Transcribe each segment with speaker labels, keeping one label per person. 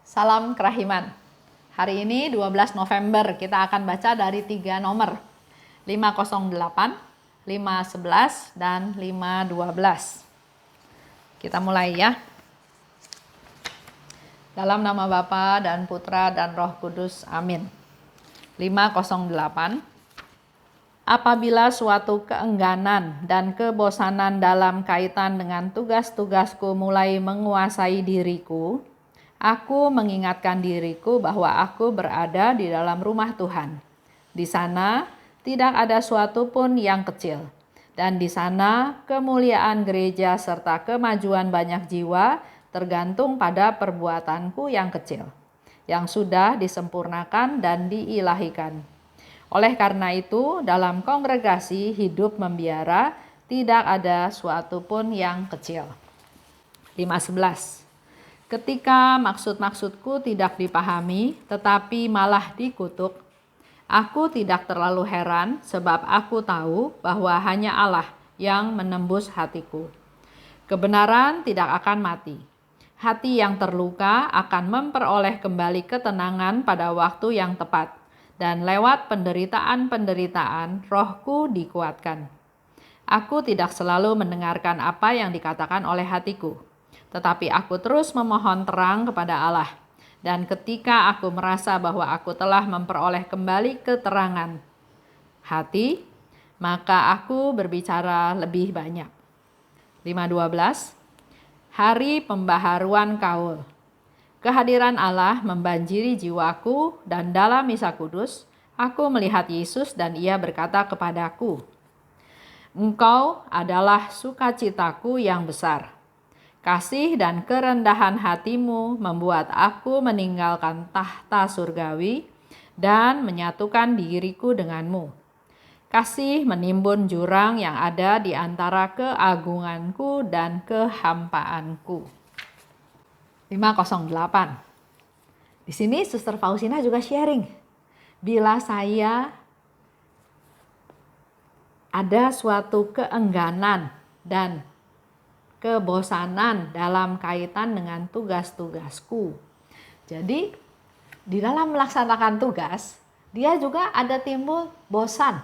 Speaker 1: Salam kerahiman. Hari ini 12 November kita akan baca dari 3 nomor 508, 511, dan 512. Kita mulai ya. Dalam nama Bapa dan Putra dan Roh Kudus. Amin. 508. Apabila suatu keengganan dan kebosanan dalam kaitan dengan tugas-tugasku mulai menguasai diriku, aku mengingatkan diriku bahwa aku berada di dalam rumah Tuhan. Di sana tidak ada suatu pun yang kecil, dan di sana kemuliaan gereja serta kemajuan banyak jiwa tergantung pada perbuatanku yang kecil, yang sudah disempurnakan dan diilahikan. Oleh karena itu, dalam kongregasi hidup membiara tidak ada suatu pun yang kecil. 511. Ketika maksud-maksudku tidak dipahami, tetapi malah dikutuk, aku tidak terlalu heran sebab aku tahu bahwa hanya Allah yang menembus hatiku. Kebenaran tidak akan mati. Hati yang terluka akan memperoleh kembali ketenangan pada waktu yang tepat, dan lewat penderitaan-penderitaan rohku dikuatkan. Aku tidak selalu mendengarkan apa yang dikatakan oleh hatiku, tetapi aku terus memohon terang kepada Allah. Dan ketika aku merasa bahwa aku telah memperoleh kembali keterangan hati, maka aku berbicara lebih banyak. 512. Hari pembaharuan kaul. Kehadiran Allah membanjiri jiwaku, dan dalam misa kudus aku melihat Yesus dan Ia berkata kepadaku, "Engkau adalah sukacitaku yang besar. Kasih dan kerendahan hatimu membuat aku meninggalkan tahta surgawi dan menyatukan diriku denganmu. Kasih menimbun jurang yang ada di antara keagunganku dan kehampaanku." 508. Di sini Suster Faustina juga sharing. Bila saya ada suatu keengganan dan kebosanan dalam kaitan dengan tugas-tugasku. Jadi di dalam melaksanakan tugas, dia juga ada timbul bosan,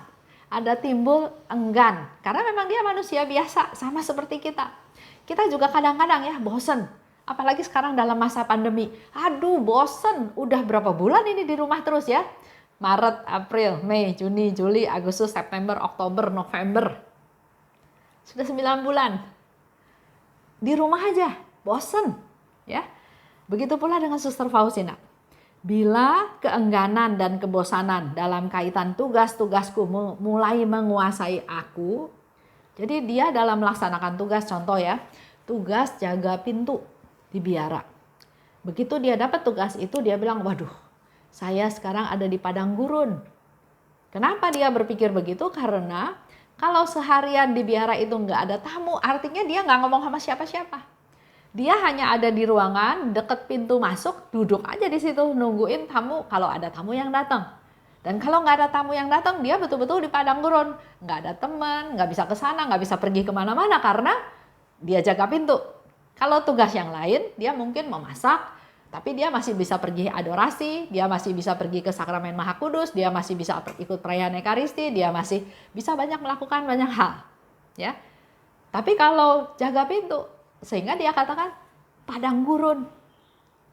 Speaker 1: ada timbul enggan. Karena memang dia manusia biasa, sama seperti kita. Kita juga kadang-kadang ya bosan. Apalagi sekarang dalam masa pandemi. Aduh bosen, udah berapa bulan ini di rumah terus ya. Maret, April, Mei, Juni, Juli, Agustus, September, Oktober, November. Sudah 9 bulan. Di rumah aja, bosen. Ya. Begitu pula dengan Suster Faustina. Bila keengganan dan kebosanan dalam kaitan tugas-tugasku mulai menguasai aku. Jadi dia dalam melaksanakan tugas, contoh ya. Tugas jaga pintu di biara. Begitu dia dapat tugas itu, dia bilang, waduh, saya sekarang ada di padang gurun. Kenapa dia berpikir begitu? Karena kalau seharian di biara itu nggak ada tamu, artinya dia nggak ngomong sama siapa-siapa. Dia hanya ada di ruangan, deket pintu masuk, duduk aja di situ, nungguin tamu kalau ada tamu yang datang. Dan kalau nggak ada tamu yang datang, dia betul-betul di padang gurun. Nggak ada teman, nggak bisa ke sana, nggak bisa pergi kemana-mana karena dia jaga pintu. Kalau tugas yang lain, dia mungkin memasak, tapi dia masih bisa pergi adorasi, dia masih bisa pergi ke Sakramen Maha Kudus, dia masih bisa ikut perayaan Ekaristi, dia masih bisa melakukan banyak hal. Ya. Tapi kalau jaga pintu, sehingga dia katakan padang gurun,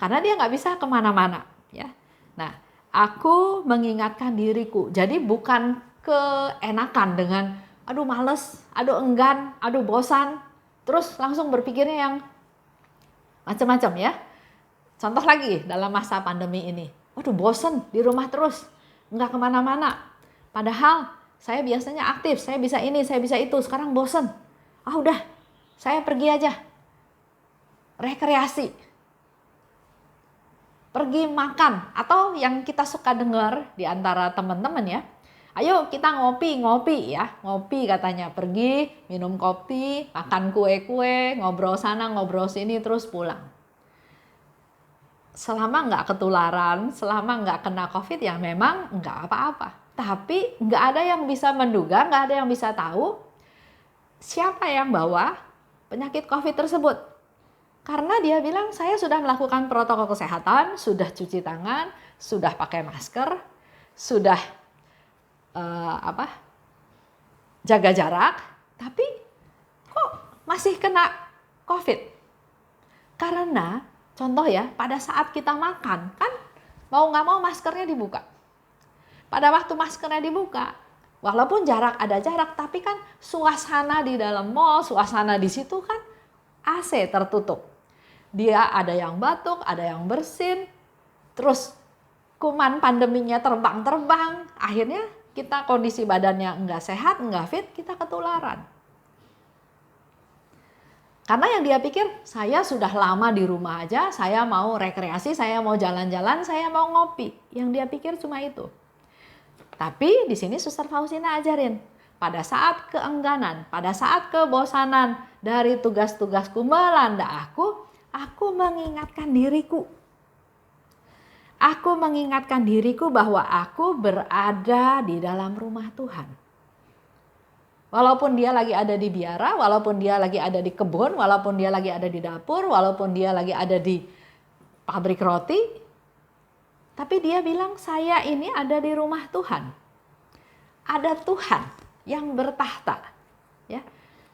Speaker 1: karena dia nggak bisa kemana-mana. Ya. Nah, aku mengingatkan diriku, jadi bukan keenakan dengan aduh males, aduh enggan, aduh bosan, terus langsung berpikirnya yang macam-macam ya. Contoh lagi dalam masa pandemi ini. Waduh bosen di rumah terus. Nggak kemana-mana. Padahal saya biasanya aktif. Saya bisa ini, saya bisa itu. Sekarang bosen. Udah. Saya pergi aja. Rekreasi. Pergi makan. Atau yang kita suka dengar di antara teman-teman ya. Ayo kita ngopi ya. Ngopi katanya. Pergi minum kopi, makan kue-kue, ngobrol sana, ngobrol sini, terus pulang. Selama nggak ketularan, selama nggak kena COVID ya memang nggak apa-apa. Tapi nggak ada yang bisa menduga, nggak ada yang bisa tahu siapa yang bawa penyakit COVID tersebut. Karena dia bilang saya sudah melakukan protokol kesehatan, sudah cuci tangan, sudah pakai masker, sudah jaga jarak, tapi kok masih kena COVID? Karena contoh ya, pada saat kita makan kan mau nggak mau maskernya dibuka. Pada waktu maskernya dibuka, walaupun ada jarak, tapi kan suasana di dalam mall, suasana di situ kan AC tertutup. Dia ada yang batuk, ada yang bersin, terus kuman pandeminya terbang-terbang, akhirnya kita kondisi badannya nggak sehat, nggak fit, kita ketularan. Karena yang dia pikir, saya sudah lama di rumah aja, saya mau rekreasi, saya mau jalan-jalan, saya mau ngopi. Yang dia pikir cuma itu. Tapi di sini Suster Faustina ajarin, pada saat keengganan, pada saat kebosanan dari tugas-tugasku melanda aku mengingatkan diriku. Aku mengingatkan diriku bahwa aku berada di dalam rumah Tuhan. Walaupun dia lagi ada di biara, walaupun dia lagi ada di kebun, walaupun dia lagi ada di dapur, walaupun dia lagi ada di pabrik roti, tapi dia bilang saya ini ada di rumah Tuhan. Ada Tuhan yang bertahta. Ya.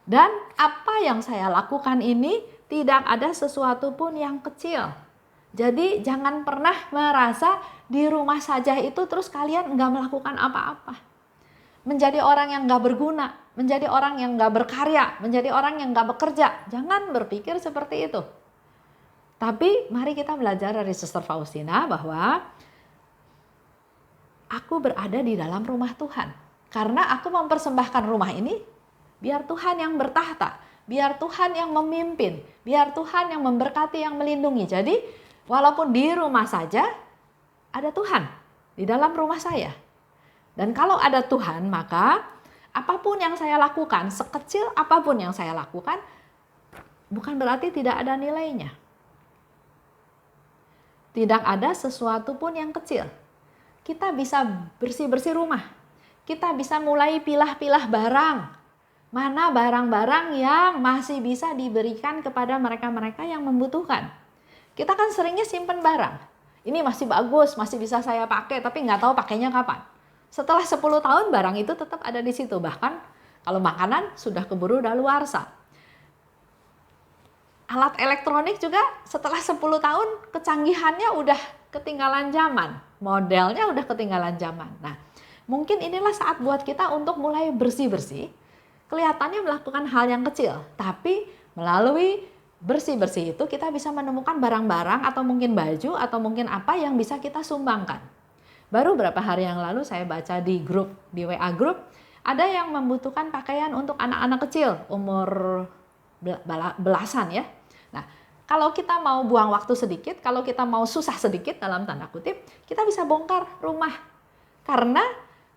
Speaker 1: Dan apa yang saya lakukan ini tidak ada sesuatu pun yang kecil. Jadi jangan pernah merasa di rumah saja itu terus kalian nggak melakukan apa-apa. Menjadi orang yang nggak berguna, menjadi orang yang nggak berkarya, menjadi orang yang nggak bekerja. Jangan berpikir seperti itu. Tapi mari kita belajar dari Suster Faustina bahwa aku berada di dalam rumah Tuhan. Karena aku mempersembahkan rumah ini biar Tuhan yang bertahta, biar Tuhan yang memimpin, biar Tuhan yang memberkati, yang melindungi. Jadi walaupun di rumah saja ada Tuhan di dalam rumah saya. Dan kalau ada Tuhan, maka apapun yang saya lakukan, sekecil apapun yang saya lakukan, bukan berarti tidak ada nilainya. Tidak ada sesuatu pun yang kecil. Kita bisa bersih-bersih rumah. Kita bisa mulai pilah-pilah barang. Mana barang-barang yang masih bisa diberikan kepada mereka-mereka yang membutuhkan. Kita kan seringnya simpen barang. Ini masih bagus, masih bisa saya pakai, tapi nggak tahu pakainya kapan. Setelah 10 tahun barang itu tetap ada di situ. Bahkan kalau makanan sudah keburu daluarsa. Alat elektronik juga setelah 10 tahun kecanggihannya udah ketinggalan zaman. Modelnya udah ketinggalan zaman. Nah, mungkin inilah saat buat kita untuk mulai bersih-bersih. Kelihatannya melakukan hal yang kecil, tapi melalui bersih-bersih itu kita bisa menemukan barang-barang atau mungkin baju atau mungkin apa yang bisa kita sumbangkan. Baru berapa hari yang lalu saya baca di grup, di WA grup, ada yang membutuhkan pakaian untuk anak-anak kecil, umur belasan ya. Nah, kalau kita mau buang waktu sedikit, kalau kita mau susah sedikit dalam tanda kutip, kita bisa bongkar rumah. Karena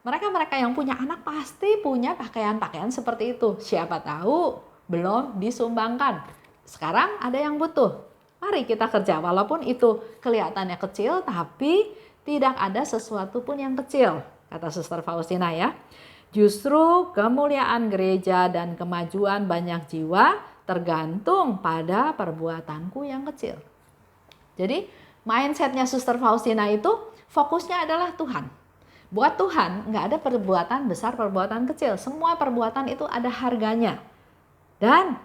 Speaker 1: mereka-mereka yang punya anak pasti punya pakaian-pakaian seperti itu. Siapa tahu belum disumbangkan. Sekarang ada yang butuh. Mari kita kerja, walaupun itu kelihatannya kecil, tapi tidak ada sesuatu pun yang kecil, kata Suster Faustina ya. Justru kemuliaan gereja dan kemajuan banyak jiwa tergantung pada perbuatanku yang kecil. Jadi mindsetnya Suster Faustina itu fokusnya adalah Tuhan. Buat Tuhan nggak ada perbuatan besar, perbuatan kecil. Semua perbuatan itu ada harganya. Dan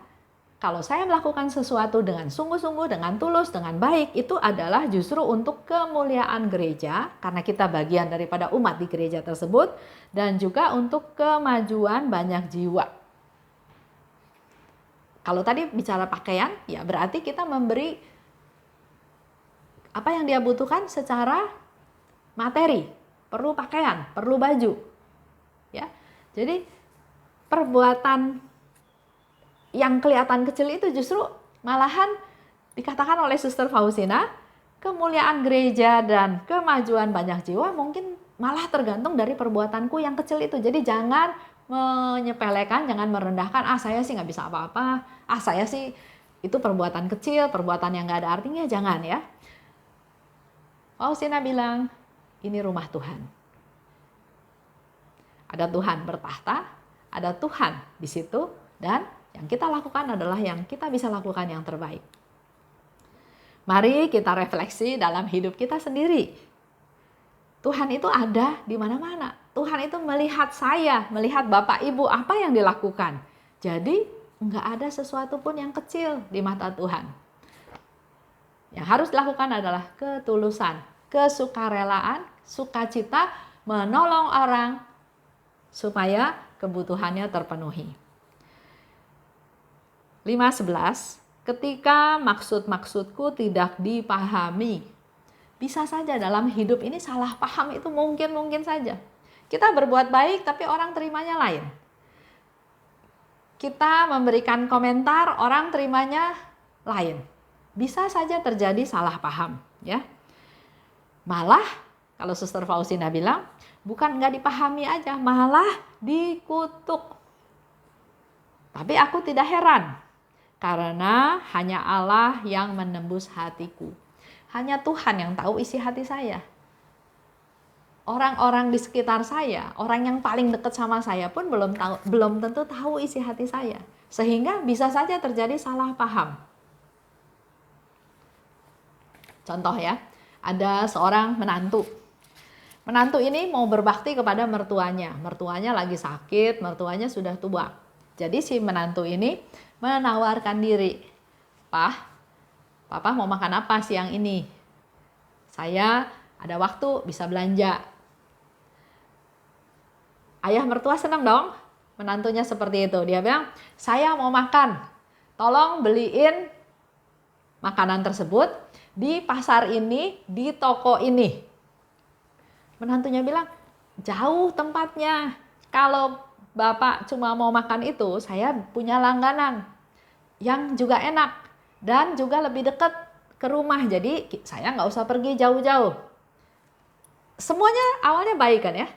Speaker 1: kalau saya melakukan sesuatu dengan sungguh-sungguh, dengan tulus, dengan baik, itu adalah justru untuk kemuliaan gereja, karena kita bagian daripada umat di gereja tersebut, dan juga untuk kemajuan banyak jiwa. Kalau tadi bicara pakaian, ya berarti kita memberi apa yang dia butuhkan secara materi, perlu pakaian, perlu baju. Ya. Jadi perbuatan yang kelihatan kecil itu justru malahan dikatakan oleh Suster Faustina, kemuliaan gereja dan kemajuan banyak jiwa mungkin malah tergantung dari perbuatanku yang kecil itu. Jadi jangan menyepelekan, jangan merendahkan, saya sih nggak bisa apa-apa, saya sih itu perbuatan kecil, perbuatan yang nggak ada artinya, jangan ya. Faustina bilang, ini rumah Tuhan. Ada Tuhan bertahta, ada Tuhan di situ, dan yang kita lakukan adalah yang kita bisa lakukan yang terbaik. Mari kita refleksi dalam hidup kita sendiri. Tuhan itu ada di mana-mana. Tuhan itu melihat saya, melihat Bapak Ibu, apa yang dilakukan. Jadi nggak ada sesuatu pun yang kecil di mata Tuhan. Yang harus dilakukan adalah ketulusan, kesukarelaan, sukacita, menolong orang supaya kebutuhannya terpenuhi. 5:11, ketika maksud-maksudku tidak dipahami. Bisa saja dalam hidup ini salah paham itu mungkin saja. Kita berbuat baik tapi orang terimanya lain. Kita memberikan komentar, orang terimanya lain. Bisa saja terjadi salah paham, ya. Malah kalau Suster Faustina bilang, bukan nggak dipahami aja, malah dikutuk. Tapi aku tidak heran, karena hanya Allah yang menembus hatiku. Hanya Tuhan yang tahu isi hati saya. Orang-orang di sekitar saya, orang yang paling dekat sama saya pun belum tentu tahu isi hati saya. Sehingga bisa saja terjadi salah paham. Contoh ya, ada seorang menantu. Menantu ini mau berbakti kepada mertuanya. Mertuanya lagi sakit, mertuanya sudah tua. Jadi si menantu ini menawarkan diri. Papa mau makan apa siang ini? Saya ada waktu bisa belanja. Ayah mertua senang dong. Menantunya seperti itu. Dia bilang, saya mau makan. Tolong beliin makanan tersebut di pasar ini, di toko ini. Menantunya bilang, jauh tempatnya. Kalau Bapak cuma mau makan itu, saya punya langganan yang juga enak. Dan juga lebih dekat ke rumah, jadi saya nggak usah pergi jauh-jauh. Semuanya awalnya baik kan ya.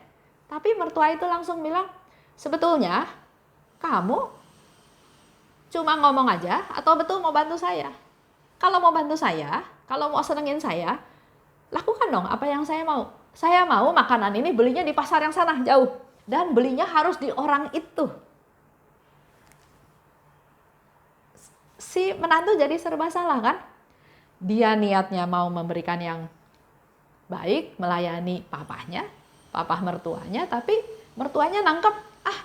Speaker 1: Tapi mertua itu langsung bilang, sebetulnya kamu cuma ngomong aja atau betul mau bantu saya? Kalau mau bantu saya, kalau mau senengin saya, lakukan dong apa yang saya mau. Saya mau makanan ini belinya di pasar yang sana jauh. Dan belinya harus di orang itu. Si menantu jadi serba salah kan? Dia niatnya mau memberikan yang baik, melayani papahnya, papah mertuanya, tapi mertuanya nangkep,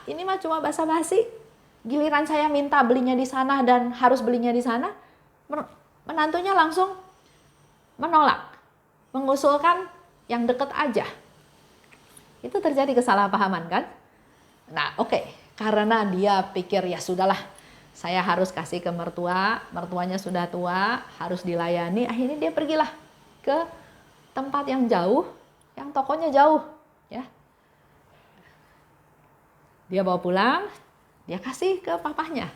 Speaker 1: ini mah cuma basa-basi. Giliran saya minta belinya di sana dan harus belinya di sana, menantunya langsung menolak, mengusulkan yang deket aja. Itu terjadi kesalahpahaman kan? Nah, oke, karena dia pikir ya sudahlah, saya harus kasih ke mertuanya sudah tua, harus dilayani. Akhirnya dia pergilah ke tempat yang jauh, yang tokonya jauh. Ya. Dia bawa pulang, dia kasih ke papahnya.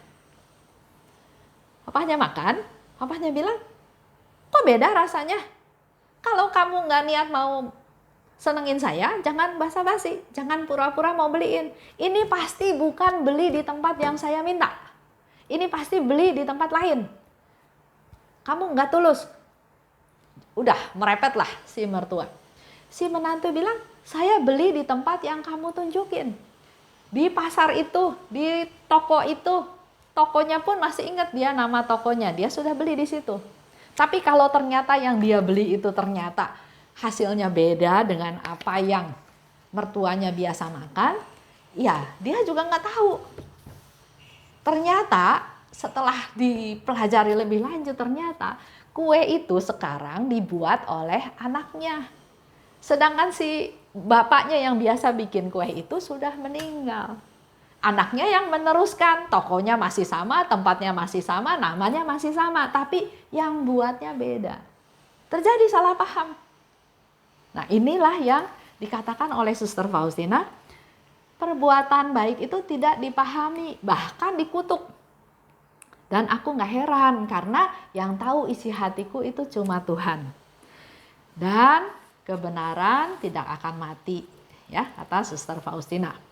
Speaker 1: Papahnya makan, papahnya bilang, kok beda rasanya? Kalau kamu nggak niat mau senengin saya, jangan basa-basi, jangan pura-pura mau beliin. Ini pasti bukan beli di tempat yang saya minta. Ini pasti beli di tempat lain. Kamu nggak tulus. Udah merepetlah si mertua. Si menantu bilang, saya beli di tempat yang kamu tunjukin. Di pasar itu, di toko itu. Tokonya pun masih ingat dia nama tokonya. Dia sudah beli di situ. Tapi kalau ternyata yang dia beli itu ternyata hasilnya beda dengan apa yang mertuanya biasa makan, ya dia juga nggak tahu. Ternyata setelah dipelajari lebih lanjut, ternyata kue itu sekarang dibuat oleh anaknya. Sedangkan si bapaknya yang biasa bikin kue itu sudah meninggal. Anaknya yang meneruskan, tokonya masih sama, tempatnya masih sama, namanya masih sama, tapi yang buatnya beda. Terjadi salah paham. Nah, inilah yang dikatakan oleh Suster Faustina, perbuatan baik itu tidak dipahami, bahkan dikutuk. Dan aku gak heran, karena yang tahu isi hatiku itu cuma Tuhan. Dan kebenaran tidak akan mati, ya, kata Suster Faustina.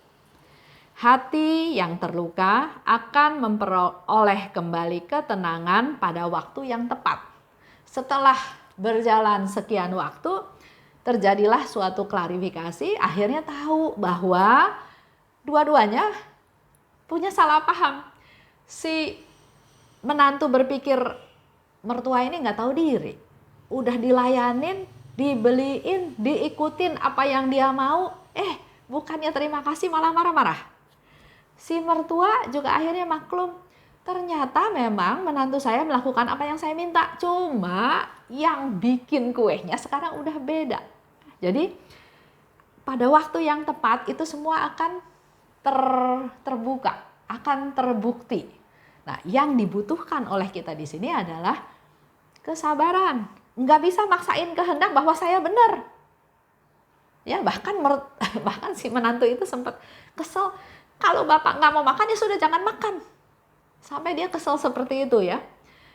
Speaker 1: Hati yang terluka akan memperoleh kembali ketenangan pada waktu yang tepat. Setelah berjalan sekian waktu, terjadilah suatu klarifikasi, akhirnya tahu bahwa dua-duanya punya salah paham. Si menantu berpikir mertua ini nggak tahu diri. Udah dilayanin, dibeliin, diikutin apa yang dia mau. Bukannya terima kasih malah marah-marah. Si mertua juga akhirnya maklum. Ternyata memang menantu saya melakukan apa yang saya minta. Cuma yang bikin kuenya sekarang udah beda. Jadi pada waktu yang tepat itu semua akan terbuka, akan terbukti. Nah, yang dibutuhkan oleh kita di sini adalah kesabaran. Nggak bisa maksain kehendak bahwa saya benar. Ya, bahkan si menantu itu sempat kesel. Kalau bapak nggak mau makan ya sudah jangan makan. Sampai dia kesel seperti itu ya.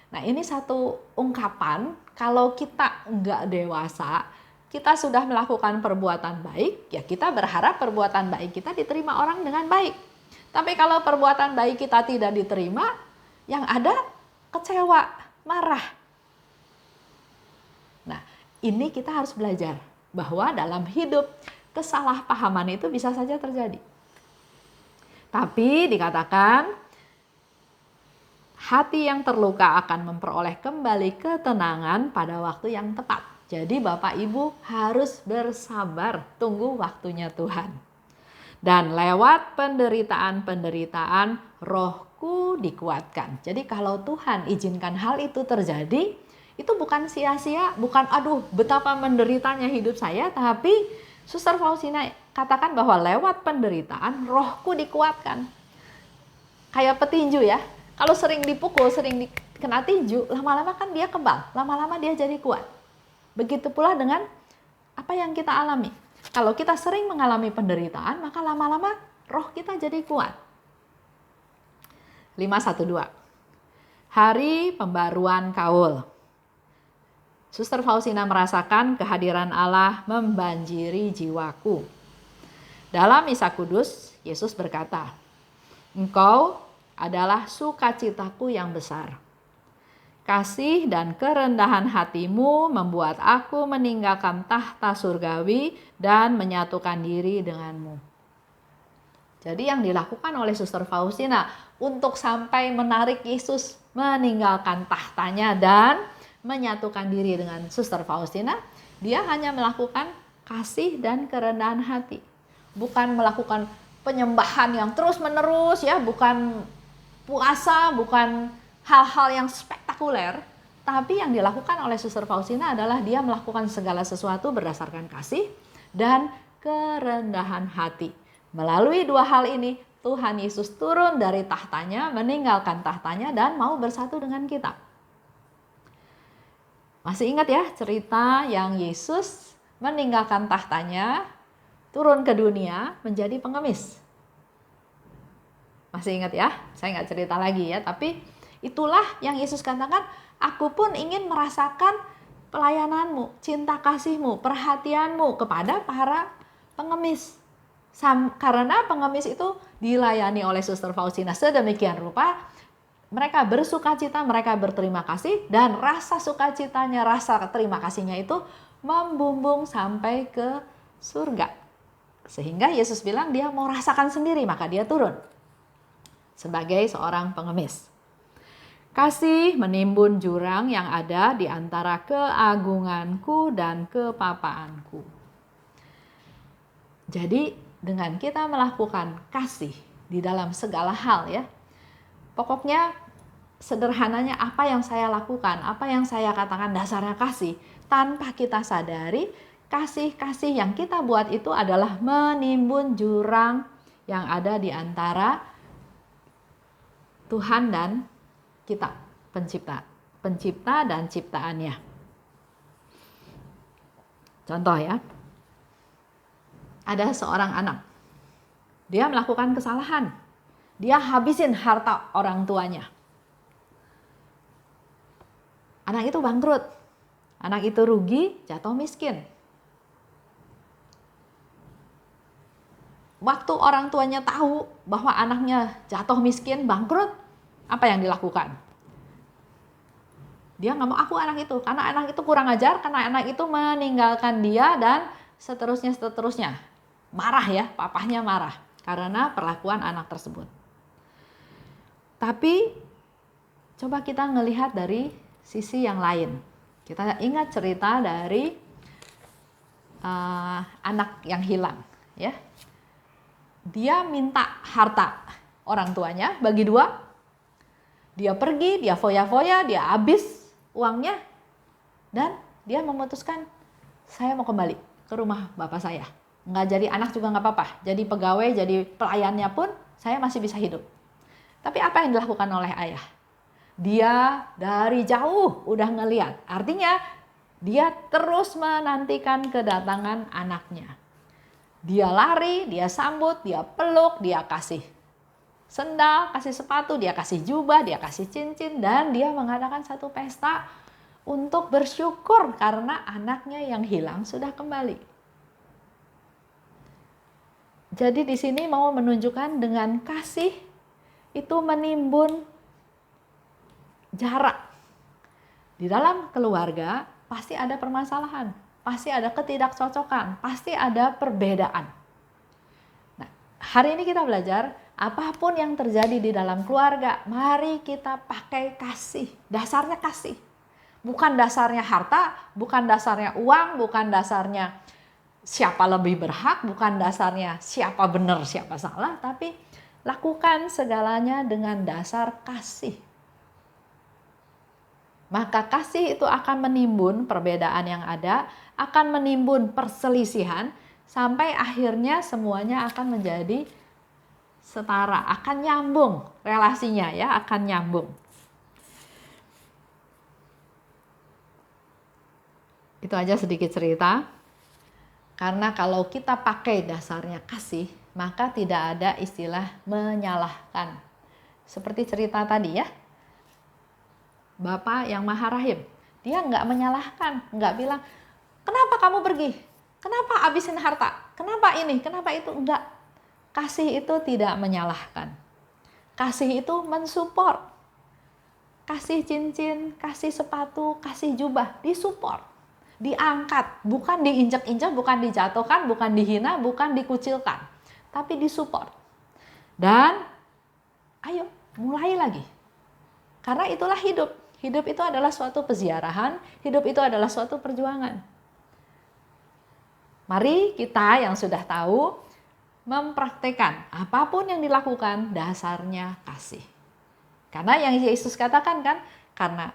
Speaker 1: Nah, ini satu ungkapan kalau kita nggak dewasa, kita sudah melakukan perbuatan baik, ya kita berharap perbuatan baik kita diterima orang dengan baik. Tapi kalau perbuatan baik kita tidak diterima, yang ada kecewa, marah. Nah, ini kita harus belajar bahwa dalam hidup kesalahpahaman itu bisa saja terjadi. Tapi dikatakan hati yang terluka akan memperoleh kembali ketenangan pada waktu yang tepat. Jadi Bapak Ibu harus bersabar, tunggu waktunya Tuhan. Dan lewat penderitaan-penderitaan rohku dikuatkan. Jadi kalau Tuhan izinkan hal itu terjadi, itu bukan sia-sia, bukan aduh betapa menderitanya hidup saya, tapi Suster Faustina katakan bahwa lewat penderitaan rohku dikuatkan. Kayak petinju ya, kalau sering dipukul, sering kena tinju, lama-lama kan dia kebal, lama-lama dia jadi kuat. Begitu pula dengan apa yang kita alami. Kalau kita sering mengalami penderitaan, maka lama-lama roh kita jadi kuat. 512. Hari pembaruan kaul. Suster Faustina merasakan kehadiran Allah membanjiri jiwaku. Dalam Misa Kudus, Yesus berkata, "Engkau adalah sukacitaku yang besar. Kasih dan kerendahan hatimu membuat aku meninggalkan tahta surgawi dan menyatukan diri denganmu." Jadi yang dilakukan oleh Suster Faustina untuk sampai menarik Yesus meninggalkan tahtanya dan menyatukan diri dengan Suster Faustina, dia hanya melakukan kasih dan kerendahan hati. Bukan melakukan penyembahan yang terus-menerus ya, bukan puasa, bukan hal-hal yang spektakuler, tapi yang dilakukan oleh Suster Faustina adalah dia melakukan segala sesuatu berdasarkan kasih dan kerendahan hati. Melalui dua hal ini, Tuhan Yesus turun dari tahtanya, meninggalkan tahtanya dan mau bersatu dengan kita. Masih ingat ya cerita yang Yesus meninggalkan tahtanya, turun ke dunia menjadi pengemis? Masih ingat ya? Saya nggak cerita lagi ya, tapi itulah yang Yesus katakan, aku pun ingin merasakan pelayananmu, cinta kasihmu, perhatianmu kepada para pengemis. Karena pengemis itu dilayani oleh Suster Faustina sedemikian rupa, mereka bersuka cita, mereka berterima kasih, dan rasa sukacitanya, rasa terima kasihnya itu membumbung sampai ke surga. Sehingga Yesus bilang dia mau rasakan sendiri, maka dia turun sebagai seorang pengemis. Kasih menimbun jurang yang ada di antara keagunganku dan kepapaanku. Jadi dengan kita melakukan kasih di dalam segala hal ya, pokoknya sederhananya apa yang saya lakukan, apa yang saya katakan dasarnya kasih, tanpa kita sadari kasih-kasih yang kita buat itu adalah menimbun jurang yang ada di antara Tuhan dan kita, pencipta dan ciptaannya. Contoh ya, ada seorang anak, dia melakukan kesalahan, dia habisin harta orang tuanya. Anak itu bangkrut, anak itu rugi, jatuh miskin. Waktu orang tuanya tahu bahwa anaknya jatuh miskin, bangkrut, apa yang dilakukan? Dia nggak mau aku anak itu, karena anak itu kurang ajar, karena anak itu meninggalkan dia dan seterusnya. Marah ya, papahnya marah karena perlakuan anak tersebut. Tapi coba kita ngelihat dari sisi yang lain. Kita ingat cerita dari anak yang hilang, ya. Dia minta harta orang tuanya bagi dua. Dia pergi, dia foya-foya, dia habis uangnya, dan dia memutuskan, saya mau kembali ke rumah bapak saya. Nggak jadi anak juga nggak apa-apa. Jadi pegawai, jadi pelayannya pun saya masih bisa hidup. Tapi apa yang dilakukan oleh ayah? Dia dari jauh udah ngeliat. Artinya dia terus menantikan kedatangan anaknya. Dia lari, dia sambut, dia peluk, dia kasih sendal, kasih sepatu, dia kasih jubah, dia kasih cincin, dan dia mengadakan satu pesta untuk bersyukur karena anaknya yang hilang sudah kembali. Jadi di sini mau menunjukkan dengan kasih itu menimbun jarak. Di dalam keluarga pasti ada permasalahan, pasti ada ketidakcocokan, pasti ada perbedaan. Nah, hari ini kita belajar apapun yang terjadi di dalam keluarga, mari kita pakai kasih. Dasarnya kasih. Bukan dasarnya harta, bukan dasarnya uang, bukan dasarnya siapa lebih berhak, bukan dasarnya siapa benar, siapa salah, tapi lakukan segalanya dengan dasar kasih. Maka kasih itu akan menimbun perbedaan yang ada, akan menimbun perselisihan, sampai akhirnya semuanya akan menjadi setara, akan nyambung relasinya, ya, akan nyambung. Itu aja sedikit cerita. Karena kalau kita pakai dasarnya kasih, maka tidak ada istilah menyalahkan. Seperti cerita tadi, ya. Bapak yang Maha Rahim, dia nggak menyalahkan, nggak bilang, kenapa kamu pergi? Kenapa habisin harta? Kenapa ini? Kenapa itu? Enggak. Kasih itu tidak menyalahkan. Kasih itu mensupport. Kasih cincin, kasih sepatu, kasih jubah, disupport. Diangkat, bukan diinjak-injak, bukan dijatuhkan, bukan dihina, bukan dikucilkan, tapi disupport. Dan ayo mulai lagi. Karena itulah hidup. Hidup itu adalah suatu peziarahan, hidup itu adalah suatu perjuangan. Mari kita yang sudah tahu mempraktekkan apapun yang dilakukan dasarnya kasih. Karena yang Yesus katakan kan, karena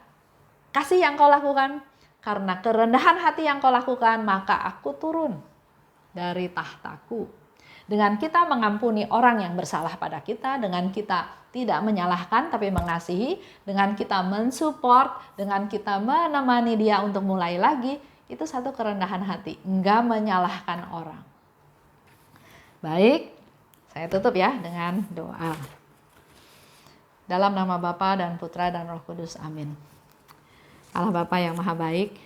Speaker 1: kasih yang kau lakukan, karena kerendahan hati yang kau lakukan, maka aku turun dari tahtaku. Dengan kita mengampuni orang yang bersalah pada kita, dengan kita tidak menyalahkan tapi mengasihi, dengan kita mensupport, dengan kita menemani dia untuk mulai lagi, itu satu kerendahan hati, enggak menyalahkan orang. Baik, saya tutup ya dengan doa. Dalam nama Bapa dan Putra dan Roh Kudus, amin. Allah Bapa yang Maha Baik,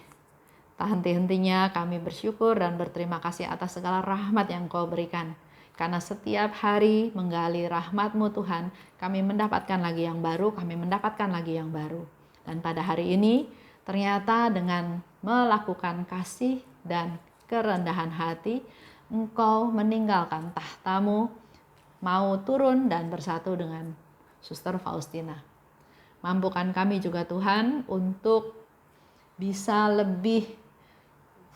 Speaker 1: tak henti-hentinya kami bersyukur dan berterima kasih atas segala rahmat yang Kau berikan. Karena setiap hari menggali rahmat-Mu Tuhan, kami mendapatkan lagi yang baru, kami mendapatkan lagi yang baru. Dan pada hari ini, ternyata dengan melakukan kasih dan kerendahan hati, Engkau meninggalkan tahta-Mu, mau turun dan bersatu dengan Suster Faustina. Mampukan kami juga Tuhan untuk bisa lebih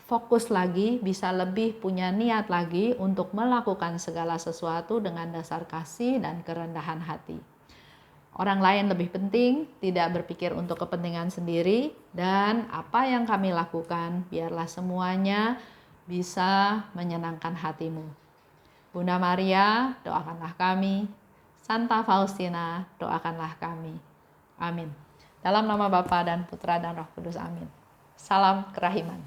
Speaker 1: fokus lagi, bisa lebih punya niat lagi untuk melakukan segala sesuatu dengan dasar kasih dan kerendahan hati. Orang lain lebih penting, tidak berpikir untuk kepentingan sendiri, dan apa yang kami lakukan biarlah semuanya bisa menyenangkan hati-Mu. Bunda Maria, doakanlah kami. Santa Faustina, doakanlah kami. Amin. Dalam nama Bapa dan Putra dan Roh Kudus, amin. Salam kerahiman.